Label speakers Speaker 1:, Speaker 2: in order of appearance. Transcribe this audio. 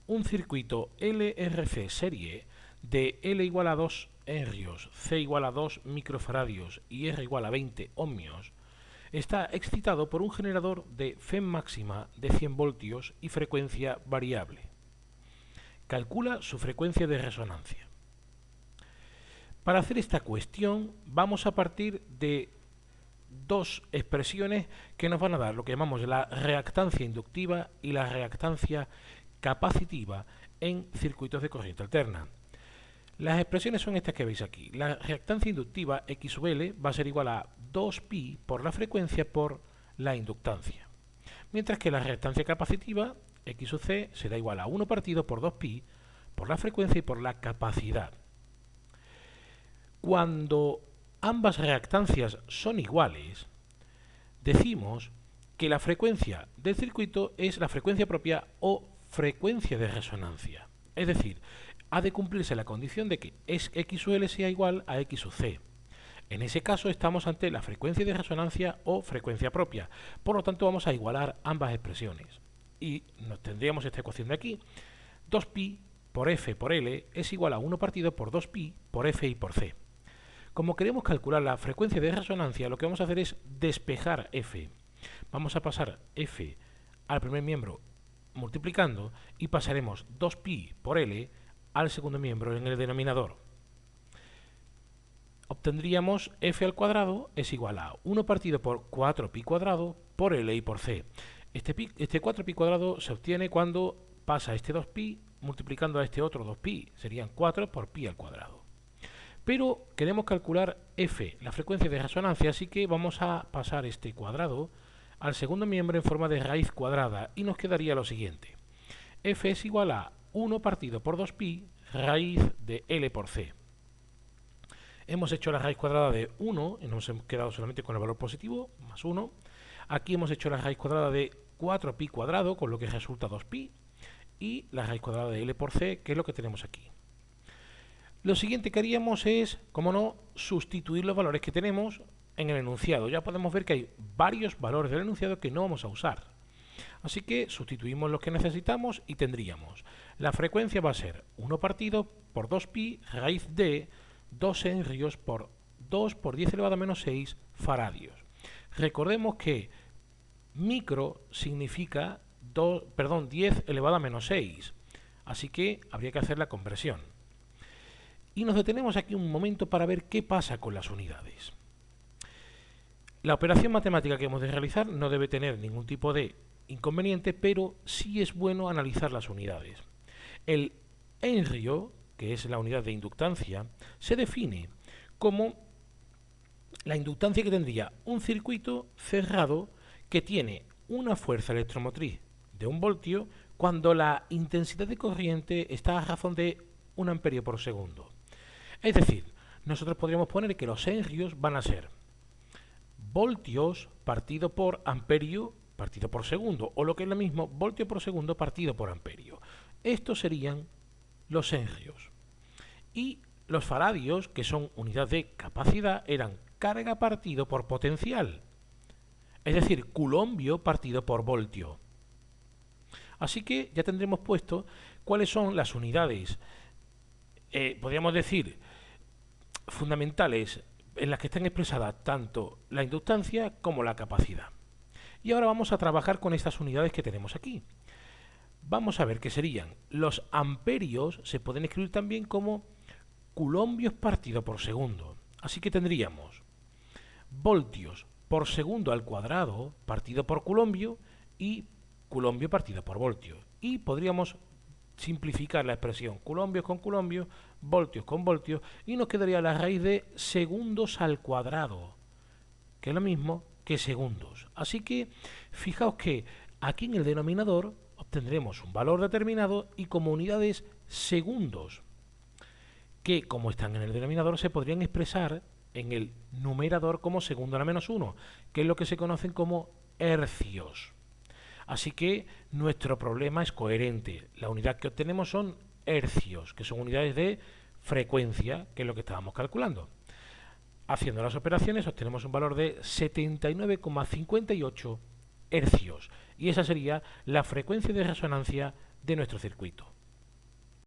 Speaker 1: un circuito LRC serie de L igual a 2 henrios, C igual a 2 microfaradios y R igual a 20 ohmios, está excitado por un generador de FEM máxima de 100 voltios y frecuencia variable. Calcula su frecuencia de resonancia. Para hacer esta cuestión vamos a partir de dos expresiones que nos van a dar lo que llamamos la reactancia inductiva y la reactancia capacitiva en circuitos de corriente alterna. Las expresiones son estas que veis aquí. La reactancia inductiva X sub L va a ser igual a 2pi por la frecuencia por la inductancia. Mientras que la reactancia capacitiva X sub C será igual a 1 partido por 2pi por la frecuencia y por la capacidad. Cuando ambas reactancias son iguales, decimos que la frecuencia del circuito es la frecuencia propia o frecuencia de resonancia. Es decir, ha de cumplirse la condición de que X sub L sea igual a X sub C. En ese caso estamos ante la frecuencia de resonancia o frecuencia propia. Por lo tanto vamos a igualar ambas expresiones. Y nos tendríamos esta ecuación de aquí. 2pi por F por L es igual a 1 partido por 2pi por F y por C. Como queremos calcular la frecuencia de resonancia, lo que vamos a hacer es despejar F. Vamos a pasar F al primer miembro multiplicando y pasaremos 2pi por L al segundo miembro en el denominador. Obtendríamos f al cuadrado es igual a 1 partido por 4pi cuadrado por L y por C. Este 4pi cuadrado se obtiene cuando pasa este 2pi multiplicando a este otro 2pi. Serían 4 por pi al cuadrado. Pero queremos calcular f, la frecuencia de resonancia, así que vamos a pasar este cuadrado al segundo miembro en forma de raíz cuadrada y nos quedaría lo siguiente. F es igual a 1 partido por 2pi raíz de L por C. Hemos hecho la raíz cuadrada de 1 y nos hemos quedado solamente con el valor positivo, más 1. Aquí hemos hecho la raíz cuadrada de 4pi cuadrado, con lo que resulta 2pi, y la raíz cuadrada de L por C, que es lo que tenemos aquí. Lo siguiente que haríamos es, como no, sustituir los valores que tenemos en el enunciado. Ya podemos ver que hay varios valores del enunciado que no vamos a usar. Así que sustituimos los que necesitamos y tendríamos la frecuencia va a ser 1 partido por 2pi raíz de 2 henrios por 2 por 10 elevado a menos 6 faradios. Recordemos que micro significa 10 elevado a menos 6, así que habría que hacer la conversión. Y nos detenemos aquí un momento para ver qué pasa con las unidades. La operación matemática que hemos de realizar no debe tener ningún tipo de inconveniente, pero sí es bueno analizar las unidades. El henrio, que es la unidad de inductancia, se define como la inductancia que tendría un circuito cerrado que tiene una fuerza electromotriz de 1 voltio cuando la intensidad de corriente está a razón de 1 amperio por segundo. Es decir, nosotros podríamos poner que los henrios van a ser voltios partido por amperio partido por segundo, o lo que es lo mismo, voltio por segundo partido por amperio. Estos serían los henrios. Y los faradios, que son unidad de capacidad, eran carga partido por potencial. Es decir, culombio partido por voltio. Así que ya tendremos puesto cuáles son las unidades, podríamos decir, fundamentales en las que están expresadas tanto la inductancia como la capacidad. Y ahora vamos a trabajar con estas unidades que tenemos aquí. Vamos a ver que serían los amperios, se pueden escribir también como culombios partido por segundo. Así que tendríamos voltios por segundo al cuadrado partido por culombio y culombio partido por voltio. Y podríamos simplificar la expresión culombios con culombio, voltios con voltios, y nos quedaría la raíz de segundos al cuadrado, que es lo mismo que segundos. Así que fijaos que aquí en el denominador obtendremos un valor determinado y como unidades segundos, que como están en el denominador se podrían expresar en el numerador como segundo a la menos 1, que es lo que se conocen como hercios. Así que nuestro problema es coherente. La unidad que obtenemos son hercios, que son unidades de frecuencia, que es lo que estábamos calculando. Haciendo las operaciones obtenemos un valor de 79,58 hercios y esa sería la frecuencia de resonancia de nuestro circuito.